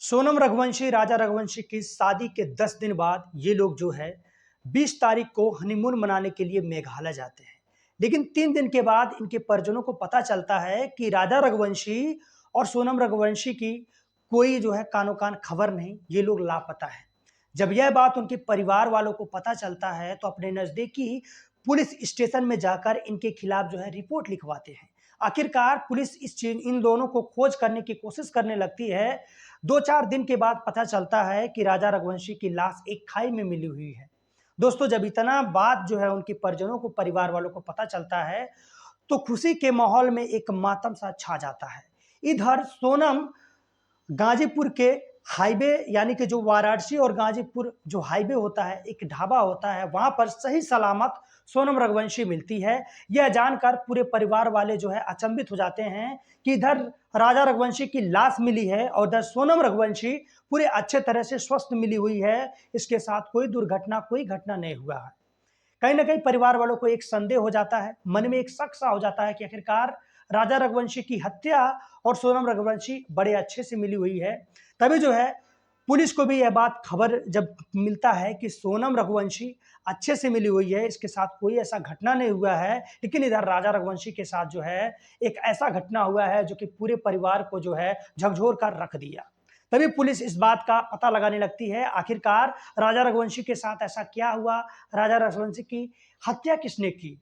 सोनम रघुवंशी राजा रघुवंशी की शादी के 10 दिन बाद ये लोग जो है 20 तारीख को हनीमून मनाने के लिए मेघालय जाते हैं। लेकिन 3 दिन के बाद इनके परिजनों को पता चलता है कि राजा रघुवंशी और सोनम रघुवंशी की कोई जो है कानो कान खबर नहीं, ये लोग लापता है। जब यह बात उनके परिवार वालों को पता चलता है तो अपने नज़दीकी पुलिस स्टेशन में जाकर इनके खिलाफ जो है रिपोर्ट लिखवाते हैं। आखिरकार पुलिस इन दोनों को खोज करने की कोशिश करने लगती है। 2-4 दिन के बाद पता चलता है कि राजा रघुवंशी की लाश एक खाई में मिली हुई है। दोस्तों, जब इतना बात जो है उनके परिजनों को, परिवार वालों को पता चलता है, तो खुशी के माहौल में एक मातम सा छा जाता है। इधर सोनम गाजीपुर के हाईवे यानी कि जो वाराणसी और गाजीपुर जो हाईवे होता है, एक ढाबा होता है, वहां पर सही सलामत सोनम रघुवंशी मिलती है। यह जानकर पूरे परिवार वाले जो है अचंभित हो जाते हैं कि इधर राजा रघुवंशी की लाश मिली है और इधर सोनम रघुवंशी पूरे अच्छे तरह से स्वस्थ मिली हुई है। इसके साथ कोई दुर्घटना, कोई घटना नहीं हुआ है। कहीं ना कहीं परिवार वालों को एक संदेह हो जाता है, मन में एक शक सा हो जाता है कि आखिरकार राजा रघुवंशी की हत्या और सोनम रघुवंशी बड़े अच्छे से मिली हुई है। तभी जो है पुलिस को भी यह बात खबर जब मिलता है कि सोनम रघुवंशी अच्छे से मिली हुई है, इसके साथ कोई ऐसा घटना नहीं हुआ है, लेकिन इधर राजा रघुवंशी के साथ जो है एक ऐसा घटना हुआ है जो कि पूरे परिवार को जो है झकझोर कर रख दिया। तभी पुलिस इस बात का पता लगाने लगती है, आखिरकार राजा रघुवंशी के साथ ऐसा क्या हुआ, राजा रघुवंशी की हत्या किसने की।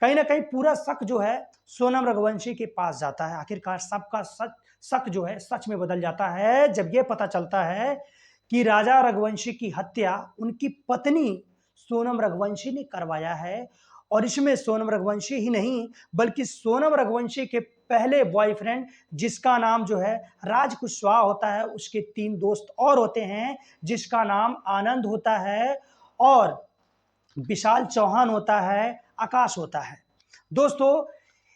कहीं ना कहीं पूरा शक जो है सोनम रघुवंशी के पास जाता है। आखिरकार सबका सच शक जो है सच में बदल जाता है जब यह पता चलता है कि राजा रघुवंशी की हत्या उनकी पत्नी सोनम रघुवंशी ने करवाया है। और इसमें सोनम रघुवंशी ही नहीं, बल्कि सोनम रघुवंशी के पहले बॉयफ्रेंड, जिसका नाम जो है राज कुशवाहा होता है, उसके 3 दोस्त और होते हैं, जिसका नाम आनंद होता है और विशाल चौहान होता है, आकाश होता है। दोस्तों,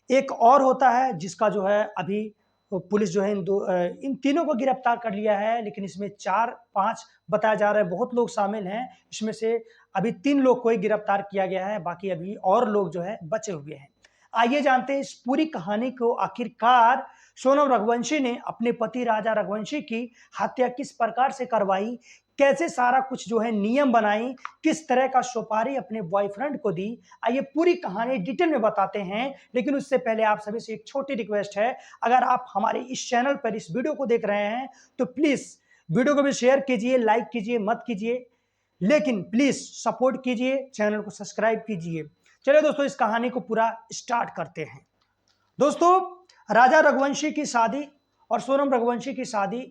एक और होता है जिसका जो है अभी पुलिस जो है इन तीनों को गिरफ्तार कर लिया है, लेकिन इसमें 4-5 बताया जा रहा है, बहुत लोग शामिल हैं। इसमें से अभी 3 लोग को ही गिरफ्तार किया गया है, बाकी अभी और लोग जो है बचे हुए हैं। आइए जानते हैं इस पूरी कहानी को। आखिरकार सोनम रघुवंशी ने अपने पति राजा रघुवंशी की हत्या किस प्रकार से करवाई, कैसे सारा कुछ जो है नियम बनाई, किस तरह का सुपारी अपने बॉयफ्रेंड को दी। आइए पूरी कहानी डिटेल में बताते हैं, लेकिन उससे पहले आप सभी से एक छोटी रिक्वेस्ट है, अगर आप हमारे इस चैनल पर इस वीडियो को देख रहे हैं तो प्लीज वीडियो को भी शेयर कीजिए, लाइक कीजिए, मत कीजिए, लेकिन प्लीज सपोर्ट कीजिए, चैनल को सब्सक्राइब कीजिए। चलिए दोस्तों, इस कहानी को पूरा स्टार्ट करते हैं। दोस्तों, राजा रघुवंशी की शादी और सोनम रघुवंशी की शादी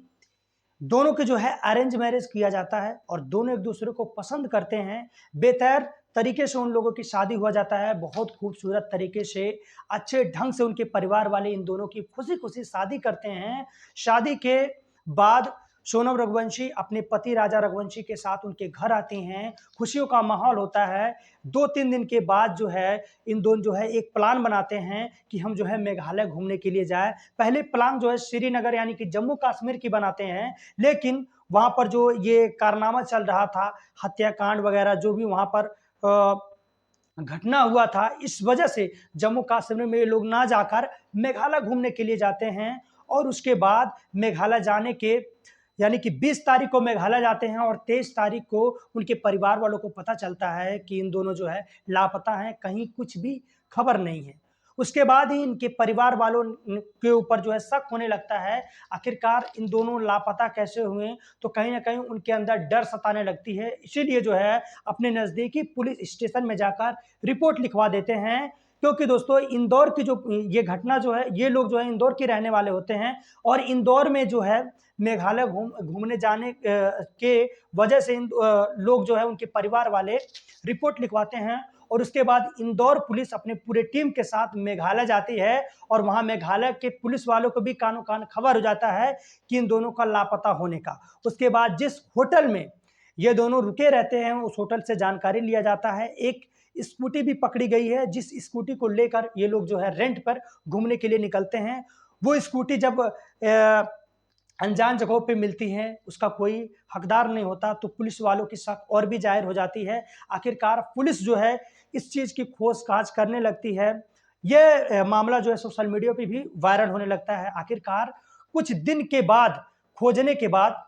दोनों के जो है अरेंज मैरिज किया जाता है और दोनों एक दूसरे को पसंद करते हैं। बेहतर तरीके से उन लोगों की शादी हुआ जाता है, बहुत खूबसूरत तरीके से, अच्छे ढंग से उनके परिवार वाले इन दोनों की खुशी खुशी शादी करते हैं। शादी के बाद सोनम रघुवंशी अपने पति राजा रघुवंशी के साथ उनके घर आती हैं, खुशियों का माहौल होता है। 2-3 दिन के बाद जो है इन दोनों जो है एक प्लान बनाते हैं कि हम जो है मेघालय घूमने के लिए जाए। पहले प्लान जो है श्रीनगर यानी कि जम्मू कश्मीर की बनाते हैं, लेकिन वहां पर जो ये कारनामा चल रहा था, हत्याकांड वगैरह जो भी वहां पर घटना हुआ था, इस वजह से जम्मू कश्मीर में ये लोग ना जाकर मेघालय घूमने के लिए जाते हैं। और उसके बाद मेघालय जाने के यानी कि 20 तारीख को मेघालय जाते हैं और 23 तारीख को उनके परिवार वालों को पता चलता है कि इन दोनों जो है लापता हैं, कहीं कुछ भी खबर नहीं है। उसके बाद ही इनके परिवार वालों के ऊपर जो है शक होने लगता है, आखिरकार इन दोनों लापता कैसे हुए, तो कहीं ना कहीं उनके अंदर डर सताने लगती है। इसीलिए जो है अपने नज़दीकी पुलिस स्टेशन में जाकर रिपोर्ट लिखवा देते हैं। क्योंकि दोस्तों, इंदौर की जो ये घटना जो है, ये लोग जो है इंदौर के रहने वाले होते हैं और इंदौर में जो है मेघालय घूमने जाने के वजह से लोग जो है उनके परिवार वाले रिपोर्ट लिखवाते हैं। और उसके बाद इंदौर पुलिस अपने पूरे टीम के साथ मेघालय जाती है और वहां मेघालय के पुलिस वालों को भी कानो कान खबर हो जाता है कि इन दोनों का लापता होने का। उसके बाद जिस होटल में ये दोनों रुके रहते हैं, उस होटल से जानकारी लिया जाता है। एक स्कूटी भी पकड़ी गई है, जिस स्कूटी को लेकर ये लोग जो है रेंट पर घूमने के लिए निकलते हैं। वो स्कूटी जब अनजान जगहों पे मिलती हैं, उसका कोई हकदार नहीं होता, तो पुलिस वालों की शक और भी जाहिर हो जाती है। आखिरकार पुलिस जो है इस चीज़ की खोज-खाज करने लगती है। ये मामला जो है सोशल मीडिया पे भी वायरल होने लगता है। आखिरकार कुछ दिन के बाद खोजने के बाद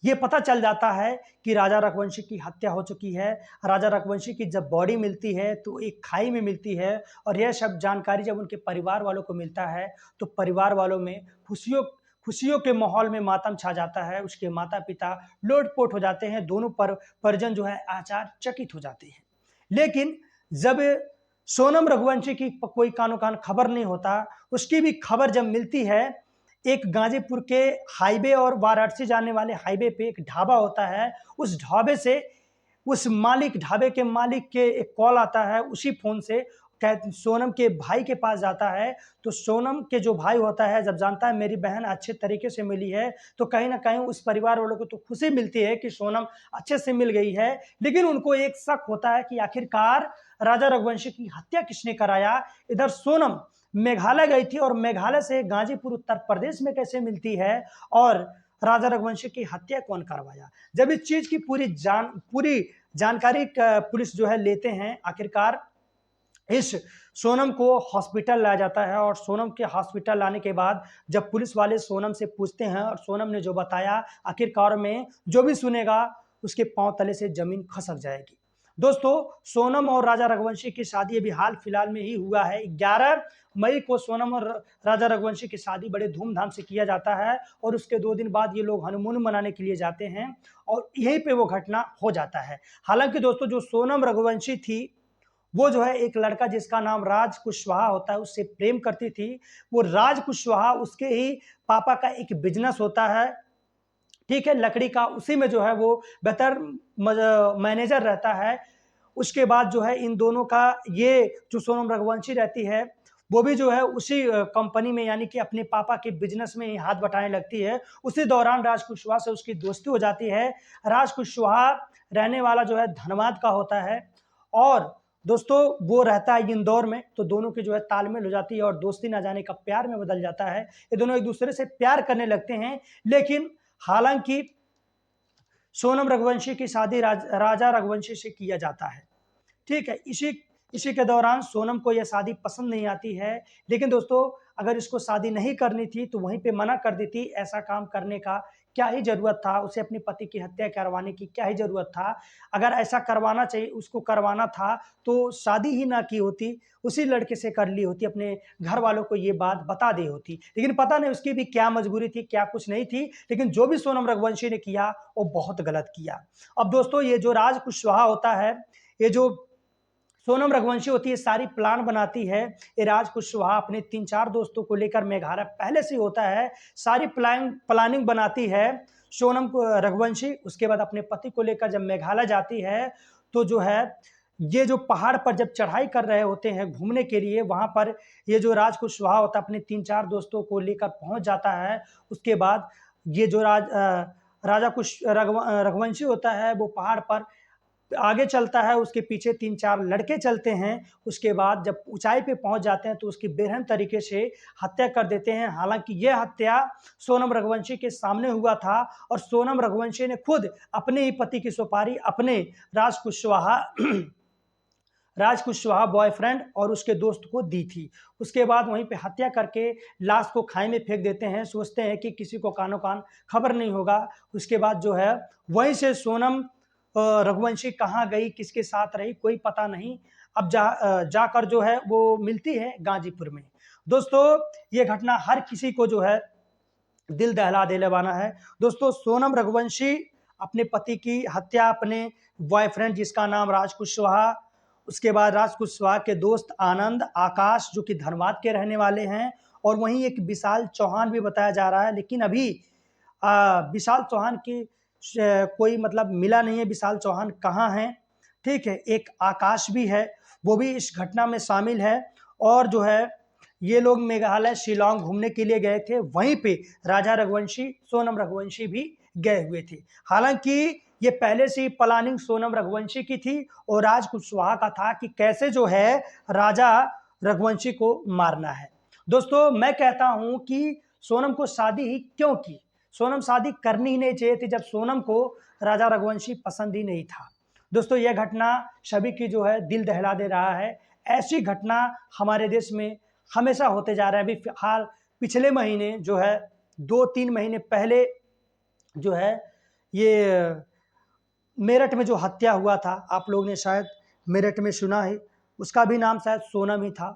ये पता चल जाता है कि राजा रघुवंशी की हत्या हो चुकी है। राजा रघुवंशी की जब बॉडी मिलती है तो एक खाई में मिलती है, और यह सब जानकारी जब उनके परिवार वालों को मिलता है तो परिवार वालों में खुशियों खुशियों के माहौल में मातम छा जाता है। उसके माता पिता लोटपोट हो जाते हैं, दोनों परिजन जो है आश्चर्यचकित हो जाते हैं। लेकिन जब सोनम रघुवंशी की कोई कानो कान खबर नहीं होता, उसकी भी खबर जब मिलती है, एक गाजीपुर के हाईवे और वाराणसी जाने वाले हाईवे पे एक ढाबा होता है। उस ढाबे से ढाबे के मालिक के एक कॉल आता है। उसी फोन से सोनम के भाई के पास जाता है। तो सोनम के जो भाई होता है जब जानता है मेरी बहन अच्छे तरीके से मिली है, तो कहीं ना कहीं उस परिवार वालों को तो खुशी मिलती है कि सोनम अच्छे से मिल गई है, लेकिन उनको एक शक होता है कि आखिरकार राजा रघुवंशी की हत्या किसने कराया। इधर सोनम मेघालय गई थी और मेघालय से गाजीपुर उत्तर प्रदेश में कैसे मिलती है, और राजा रघुवंशी की हत्या कौन करवाया। जब इस चीज की पूरी जानकारी पुलिस जो है लेते हैं, आखिरकार इस सोनम को हॉस्पिटल लाया जाता है। और सोनम के हॉस्पिटल लाने के बाद जब पुलिस वाले सोनम से पूछते हैं और सोनम ने जो बताया, आखिरकार में जो भी सुनेगा उसके पांव तले से जमीन खसक जाएगी। दोस्तों, सोनम और राजा रघुवंशी की शादी अभी हाल फिलहाल में ही हुआ है। 11 मई को सोनम और राजा रघुवंशी की शादी बड़े धूमधाम से किया जाता है, और उसके 2 दिन बाद ये लोग हनीमून मनाने के लिए जाते हैं, और यहीं पे वो घटना हो जाता है। हालांकि दोस्तों, जो सोनम रघुवंशी थी वो जो है एक लड़का जिसका नाम राज कुशवाहा होता है उससे प्रेम करती थी। वो राज कुशवाहा, उसके ही पापा का एक बिजनेस होता है, ठीक है, लकड़ी का, उसी में जो है वो बेहतर मैनेजर रहता है। उसके बाद जो है इन दोनों का, ये जो सोनम रघुवंशी रहती है वो भी जो है उसी कंपनी में, यानी कि अपने पापा के बिजनेस में ही हाथ बटाने लगती है। उसी दौरान राज कुशवाहा से उसकी दोस्ती हो जाती है। राज कुशवाहा रहने वाला जो है धनबाद का होता है, और दोस्तों वो रहता है इंदौर में। तो दोनों की जो है तालमेल हो जाती है और दोस्ती ना जाने का प्यार में बदल जाता है। ये दोनों एक दूसरे से प्यार करने लगते हैं। लेकिन हालांकि सोनम रघुवंशी की शादी राजा रघुवंशी से किया जाता है, ठीक है। इसी इसी के दौरान सोनम को यह शादी पसंद नहीं आती है। लेकिन दोस्तों, अगर इसको शादी नहीं करनी थी तो वहीं पे मना कर देती। ऐसा काम करने का क्या ही जरूरत था, उसे अपने पति की हत्या करवाने की क्या ही जरूरत था। अगर ऐसा करवाना चाहिए, उसको करवाना था तो शादी ही ना की होती, उसी लड़के से कर ली होती, अपने घर वालों को ये बात बता दी होती। लेकिन पता नहीं उसकी भी क्या मजबूरी थी, क्या कुछ नहीं थी। लेकिन जो भी सोनम रघुवंशी ने किया वो बहुत गलत किया। अब दोस्तों, ये जो राज कुशवाहा होता है, ये जो सोनम रघुवंशी होती है, सारी प्लान बनाती है। ये राज कुशवाहा अपने 3-4 दोस्तों को लेकर मेघालय पहले से होता है, सारी प्लानिंग बनाती है सोनम रघुवंशी। उसके बाद अपने पति को लेकर जब मेघालय जाती है तो जो है ये जो पहाड़ पर जब चढ़ाई कर रहे होते हैं घूमने के लिए, वहां पर ये जो राज कुशवाहा होता है अपने 3-4 दोस्तों को लेकर पहुंच जाता है। उसके बाद ये जो राजा रघुवंशी होता है वो पहाड़ पर आगे चलता है, उसके पीछे 3-4 लड़के चलते हैं। उसके बाद जब ऊंचाई पे पहुंच जाते हैं तो उसकी बेरहम तरीके से हत्या कर देते हैं। हालांकि यह हत्या सोनम रघुवंशी के सामने हुआ था, और सोनम रघुवंशी ने खुद अपने ही पति की सुपारी अपने राज कुशवाहा राज कुशवाहा बॉयफ्रेंड और उसके दोस्त को दी थी। उसके बाद वहीं पे हत्या करके लाश को खाई में फेंक देते हैं। सोचते हैं कि किसी को कानो कान खबर नहीं होगा। उसके बाद जो है वहीं से सोनम रघुवंशी कहाँ गई, किसके साथ रही, कोई पता नहीं। अब जाकर जो है वो मिलती है गाजीपुर में। दोस्तों, ये घटना हर किसी को जो है दिल दहला देने वाला है। दोस्तों, सोनम रघुवंशी अपने पति की हत्या अपने बॉयफ्रेंड जिसका नाम राज कुशवाहा, उसके बाद राज कुशवाहा के दोस्त आनंद, आकाश जो कि धनबाद के रहने वाले हैं, और वहीं एक विशाल चौहान भी बताया जा रहा है। लेकिन अभी विशाल चौहान की कोई मतलब मिला नहीं है, विशाल चौहान कहाँ हैं, ठीक है। एक आकाश भी है, वो भी इस घटना में शामिल है। और जो है ये लोग मेघालय शिलोंग घूमने के लिए गए थे, वहीं पे राजा रघुवंशी सोनम रघुवंशी भी गए हुए थे। हालांकि ये पहले से ही प्लानिंग सोनम रघुवंशी की थी और राज कुशवाहा का था कि कैसे जो है राजा रघुवंशी को मारना है। दोस्तों, मैं कहता हूं कि सोनम को शादी ही क्यों की। सोनम शादी करनी ही नहीं चाहिए थी जब सोनम को राजा रघुवंशी पसंद ही नहीं था। दोस्तों, यह घटना सभी की जो है दिल दहला दे रहा है। ऐसी घटना हमारे देश में हमेशा होते जा रहा है। अभी हाल पिछले महीने जो है 2-3 महीने पहले जो है ये मेरठ में जो हत्या हुआ था, आप लोग ने शायद मेरठ में सुना है, उसका भी नाम शायद सोनम ही था।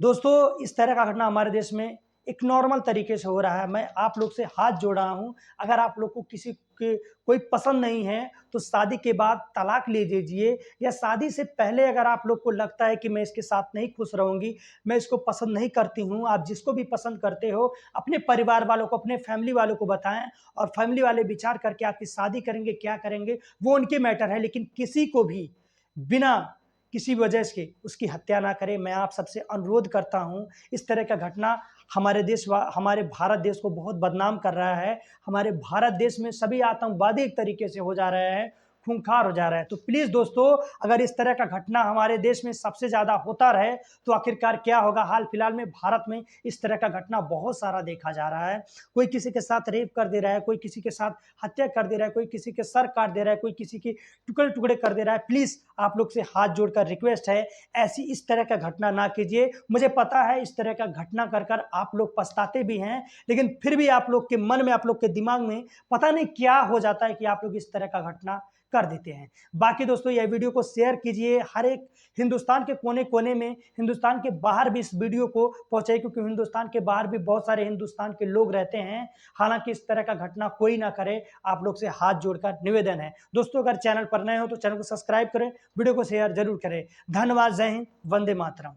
दोस्तों, इस तरह का घटना हमारे देश में एक नॉर्मल तरीके से हो रहा है। मैं आप लोग से हाथ जोड़ रहा हूँ, अगर आप लोग को किसी के कोई पसंद नहीं है तो शादी के बाद तलाक ले लीजिए, या शादी से पहले अगर आप लोग को लगता है कि मैं इसके साथ नहीं खुश रहूँगी, मैं इसको पसंद नहीं करती हूँ, आप जिसको भी पसंद करते हो अपने परिवार वालों को, अपने फैमिली वालों को बताएँ, और फैमिली वाले विचार करके आपकी शादी करेंगे, क्या करेंगे वो उनके मैटर है, लेकिन किसी को भी बिना किसी वजह से उसकी हत्या ना करें। मैं आप सबसे अनुरोध करता हूँ, इस तरह का घटना हमारे भारत देश को बहुत बदनाम कर रहा है। हमारे भारत देश में सभी आतंकवादी एक तरीके से हो जा रहे हैं, खूंखार हो जा रहा है। तो प्लीज़ दोस्तों, अगर इस तरह का घटना हमारे देश में सबसे ज़्यादा होता रहे तो आखिरकार क्या होगा? हाल फिलहाल में भारत में इस तरह का घटना बहुत सारा देखा जा रहा है। कोई किसी के साथ रेप कर दे रहा है, कोई किसी के साथ हत्या कर दे रहा है, कोई किसी के सर काट दे रहा है, कोई किसी के टुकड़े-टुकड़े कर दे रहा है। प्लीज़ आप लोग से हाथ जोड़कर रिक्वेस्ट है, ऐसी इस तरह का घटना ना कीजिए। मुझे पता है इस तरह का घटना कर आप लोग पछताते भी हैं, लेकिन फिर भी आप लोग के मन में, आप लोग के दिमाग में पता नहीं क्या हो जाता है कि आप लोग इस तरह का घटना कर देते हैं। बाकी दोस्तों, यह वीडियो को शेयर कीजिए, हर एक हिंदुस्तान के कोने-कोने में, हिंदुस्तान के बाहर भी इस वीडियो को पहुँचाइए, क्योंकि हिंदुस्तान के बाहर भी बहुत सारे हिंदुस्तान के लोग रहते हैं। हालाँकि इस तरह का घटना कोई ना करे, आप लोग से हाथ जोड़कर निवेदन है। दोस्तों, अगर चैनल पर नए हो तो चैनल को सब्सक्राइब करें, वीडियो को शेयर ज़रूर करें। धन्यवाद, जय हिंद, वंदे मातरम।